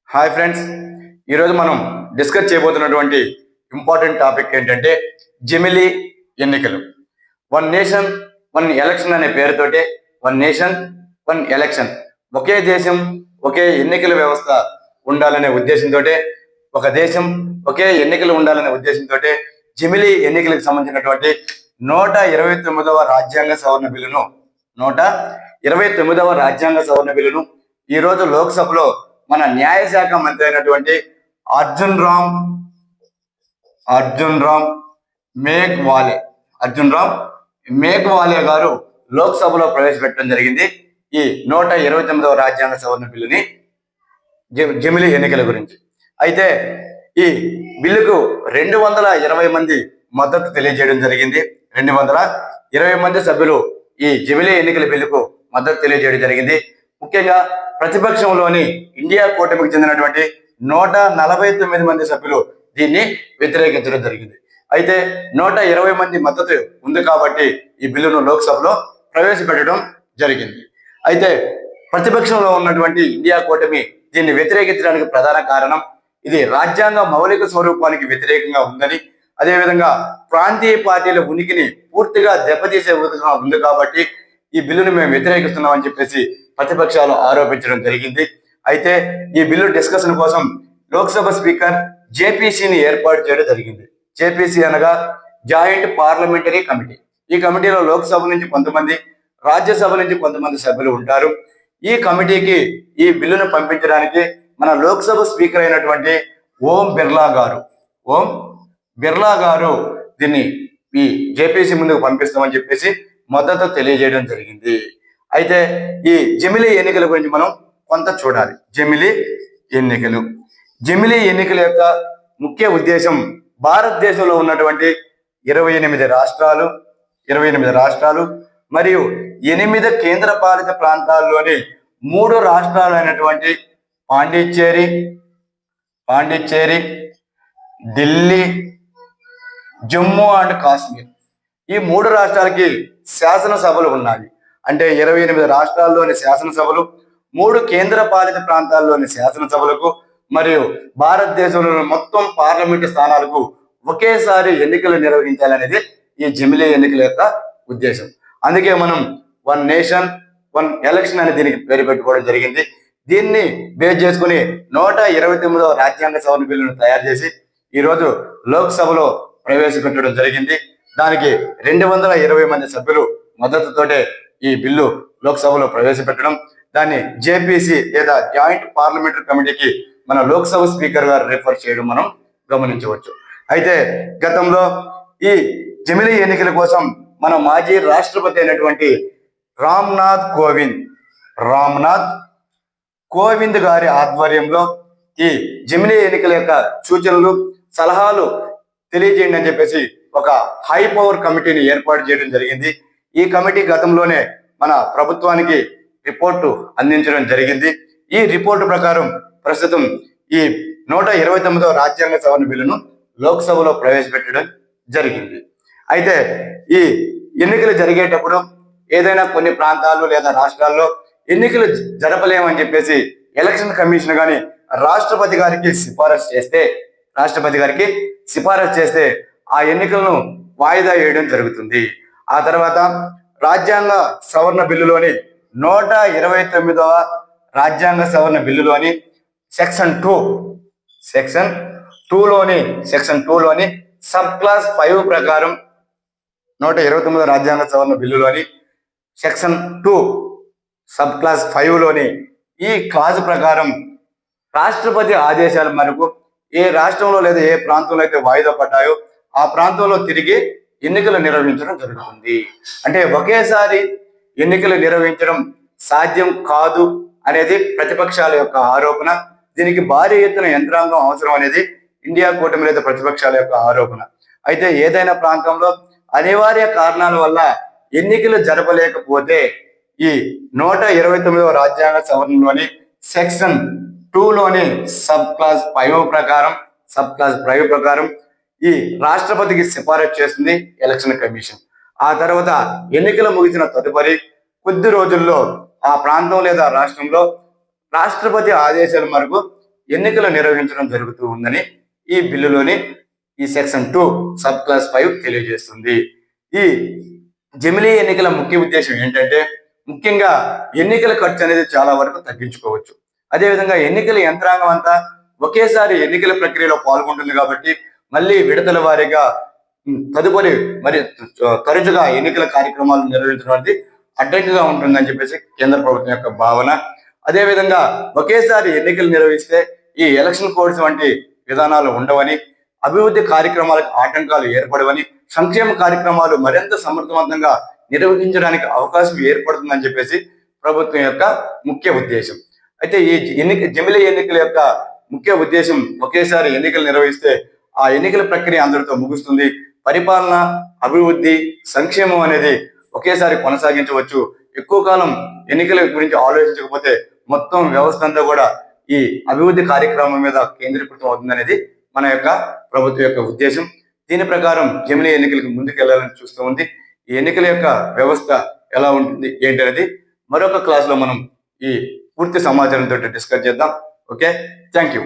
Hi friends, ఈరోజు మనం discuss చేయబోతున్నటువంటి important topic ఏంటంటే జమిలీ ఎన్నికలు. వన్ నేషన్ వన్ ఎలక్షన్ అనే పేరుతోటి వన్ నేషన్ వన్ ఎలక్షన్, ఒకే దేశం ఒకే ఎన్నికల వ్యవస్థ ఉండాలనే ఉద్దేశంతో, ఒక దేశం ఒకే ఎన్నికలు ఉండాలనే ఉద్దేశంతో జమిలీ ఎన్నికలకు సంబంధించినటువంటి 129వ రాజ్యాంగ సవరణ బిల్లును 129వ రాజ్యాంగ సవరణ బిల్లును ఈరోజు లోక్సభలో మన న్యాయశాఖ మంత్రి అయినటువంటి అర్జున్ రామ్ మేఘ్వాలే గారు లోక్సభలో ప్రవేశపెట్టడం జరిగింది. ఈ 129వ రాజ్యాంగ సవరణ బిల్లుని జమిలీ ఎన్నికల గురించి. అయితే ఈ బిల్లుకు 220 మంది మద్దతు తెలియజేయడం జరిగింది. 220 మంది సభ్యులు ఈ జమిలీ ఎన్నికల బిల్లుకు మద్దతు తెలియజేయడం జరిగింది. ముఖ్యంగా ప్రతిపక్షంలోని ఇండియా కూటమికి చెందినటువంటి 149 మంది సభ్యులు దీన్ని వ్యతిరేకించడం జరిగింది. అయితే 120 మంది మద్దతు ఉంది కాబట్టి ఈ బిల్లును లోక్సభలో ప్రవేశపెట్టడం జరిగింది. అయితే ప్రతిపక్షంలో ఉన్నటువంటి ఇండియా కూటమి దీన్ని వ్యతిరేకించడానికి ప్రధాన కారణం ఇది రాజ్యాంగ మౌలిక స్వరూపానికి వ్యతిరేకంగా ఉందని, అదేవిధంగా ప్రాంతీయ పార్టీల ఉనికిని పూర్తిగా దెబ్బతీసే విధంగా ఉంది కాబట్టి ఈ బిల్లును మేము వ్యతిరేకిస్తున్నామని చెప్పేసి ప్రతిపక్షాలు ఆరోపించడం జరిగింది. అయితే ఈ బిల్లు డిస్కషన్ కోసం లోక్సభ స్పీకర్ జేపీసీని ఏర్పాటు చేయడం జరిగింది. జేపీసీ అనగా జాయింట్ పార్లమెంటరీ కమిటీ. ఈ కమిటీలో లోక్సభ నుంచి కొంతమంది, రాజ్యసభ నుంచి కొంతమంది సభ్యులు ఉంటారు. ఈ కమిటీకి ఈ బిల్లును పంపించడానికి మన లోక్సభ స్పీకర్ అయినటువంటి ఓం బిర్లా గారు దీన్ని ఈ జేపీసీ ముందుకు పంపిస్తామని చెప్పేసి మద్దతు తెలియజేయడం జరిగింది. అయితే ఈ జమిలీ ఎన్నికల గురించి మనం కొంత చూడాలి. జమిలీ ఎన్నికల యొక్క ముఖ్య ఉద్దేశం భారతదేశంలో ఉన్నటువంటి 28 రాష్ట్రాలు మరియు 8 కేంద్ర పాలిత ప్రాంతాల్లోని 3 రాష్ట్రాలు అయినటువంటి పాండిచ్చేరి, ఢిల్లీ, జమ్మూ అండ్ కాశ్మీర్, ఈ 3 రాష్ట్రాలకి శాసనసభలు ఉన్నాయి. అంటే 28 రాష్ట్రాల్లోని శాసనసభలు, 3 కేంద్ర పాలిత ప్రాంతాల్లోని శాసనసభలకు మరియు భారతదేశంలోని మొత్తం పార్లమెంటు స్థానాలకు ఒకేసారి ఎన్నికలు నిర్వహించాలనేది ఈ జమిలీ ఎన్నికల యొక్క ఉద్దేశం. అందుకే మనం వన్ నేషన్ వన్ ఎలక్షన్ అనే దీనికి పేరు పెట్టుకోవడం జరిగింది. దీన్ని బేస్ చేసుకుని 129వ రాజ్యాంగ సవరణ బిల్లును తయారు చేసి ఈరోజు లోక్సభలో ప్రవేశపెట్టడం జరిగింది. దానికి 220 మంది సభ్యులు మద్దతుతోటే ఈ బిల్లు లోక్సభలో ప్రవేశపెట్టడం, దాన్ని జేపీసీ లేదా జాయింట్ పార్లమెంటరీ కమిటీకి మన లోక్సభ స్పీకర్ గారు రిఫర్ చేయడం మనం గమనించవచ్చు. అయితే గతంలో ఈ జమిలీ ఎన్నికల కోసం మన మాజీ రాష్ట్రపతి అయినటువంటి రామ్నాథ్ కోవింద్ గారి ఆధ్వర్యంలో ఈ జమిలీ ఎన్నికల యొక్క సూచనలు, సలహాలు తెలియజేయండి అని చెప్పేసి ఒక హై పవర్ కమిటీని ఏర్పాటు చేయడం జరిగింది. ఈ కమిటీ గతంలోనే మన ప్రభుత్వానికి రిపోర్టు అందించడం జరిగింది. ఈ రిపోర్టు ప్రకారం ప్రస్తుతం ఈ 129వ రాజ్యాంగ సవరణ బిల్లును లోక్సభలో ప్రవేశపెట్టడం జరిగింది. అయితే ఈ ఎన్నికలు జరిగేటప్పుడు ఏదైనా కొన్ని ప్రాంతాలు లేదా రాష్ట్రాల్లో ఎన్నికలు జరపలేమని చెప్పేసి ఎలక్షన్ కమిషన్ కానీ రాష్ట్రపతి గారికి సిఫారసు చేస్తే ఆ ఎన్నికలను వాయిదా వేయడం జరుగుతుంది. ఆ తర్వాత రాజ్యాంగ సవరణ బిల్లులోని 129వ రాజ్యాంగ సవరణ బిల్లులోని సెక్షన్ 2లోని సబ్ క్లాస్ 5 ప్రకారం 129వ రాజ్యాంగ సవరణ బిల్లులోని సెక్షన్ 2 సబ్ క్లాస్ 5లోని ఈ క్లాజ్ ప్రకారం రాష్ట్రపతి ఆదేశాల మేరకు ఏ రాష్ట్రంలో లేదా ఏ ప్రాంతంలో అయితే వాయిదా పడ్డాయో ఆ ప్రాంతంలో తిరిగి ఎన్నికలు నిర్వహించడం జరుగుతుంది. అంటే ఒకేసారి ఎన్నికలు నిర్వహించడం సాధ్యం కాదు అనేది ప్రతిపక్షాల యొక్క ఆరోపణ. దీనికి భారీ ఎత్తున యంత్రాంగం అవసరం అనేది ఇండియా కూటమి లేదా ప్రతిపక్షాల యొక్క ఆరోపణ. అయితే ఏదైనా ప్రాంతంలో అనివార్య కారణాల వల్ల ఎన్నికలు జరపలేకపోతే ఈ 129వ రాజ్యాంగ సవరణలోని సెక్షన్ 2లోని సబ్ క్లాస్ 5 ప్రకారం ఈ రాష్ట్రపతికి సిఫారసు చేస్తుంది ఎలక్షన్ కమిషన్. ఆ తర్వాత ఎన్నికలు ముగిసిన తదుపరి కొద్ది రోజుల్లో ఆ ప్రాంతం లేదా రాష్ట్రంలో రాష్ట్రపతి ఆదేశాల మేరకు ఎన్నికలు నిర్వహించడం జరుగుతూ ఉందని ఈ బిల్లులోని ఈ సెక్షన్ 2 సబ్ క్లాస్ 5 తెలియజేస్తుంది. ఈ జమిలీ ఎన్నికల ముఖ్య ఉద్దేశం ఏంటంటే ముఖ్యంగా ఎన్నికల ఖర్చు అనేది చాలా వరకు తగ్గించుకోవచ్చు. అదేవిధంగా ఎన్నికల యంత్రాంగం అంతా ఒకేసారి ఎన్నికల ప్రక్రియలో పాల్గొంటుంది కాబట్టి మళ్ళీ విడతల వారీగా తదుపరి మరి తరచుగా ఎన్నికల కార్యక్రమాలు నిర్వహించడం అనేది అడ్డంకిగా ఉంటుందని చెప్పేసి కేంద్ర ప్రభుత్వం యొక్క భావన. అదేవిధంగా ఒకేసారి ఎన్నికలు నిర్వహిస్తే ఈ ఎలక్షన్ కోడ్స్ వంటి విధానాలు ఉండవని, అభివృద్ధి కార్యక్రమాలకు ఆటంకాలు ఏర్పడవని, సంక్షేమ కార్యక్రమాలు మరింత సమర్థవంతంగా నిర్వహించడానికి అవకాశం ఏర్పడుతుందని చెప్పేసి ప్రభుత్వం యొక్క ముఖ్య ఉద్దేశం. అయితే ఈ జమిలీ ఎన్నికల యొక్క ముఖ్య ఉద్దేశం ఒకేసారి ఎన్నికలు నిర్వహిస్తే ఆ ఎన్నికల ప్రక్రియ అందరితో ముగుస్తుంది. పరిపాలన, అభివృద్ధి, సంక్షేమం అనేది ఒకేసారి కొనసాగించవచ్చు. ఎక్కువ కాలం ఎన్నికల గురించి ఆలోచించకపోతే మొత్తం వ్యవస్థ అంతా కూడా ఈ అభివృద్ధి కార్యక్రమం మీద కేంద్రీకృతం అవుతుందనేది మన యొక్క ప్రభుత్వం యొక్క ఉద్దేశం. దీని ప్రకారం జమిలీ ఎన్నికలకు ముందుకు వెళ్ళాలని చూస్తూ ఉంది. ఈ ఎన్నికల యొక్క వ్యవస్థ ఎలా ఉంటుంది ఏంటి అనేది మరొక క్లాస్ లో మనం ఈ పూర్తి సమాచారంతో డిస్కస్ చేద్దాం. Okay, thank you.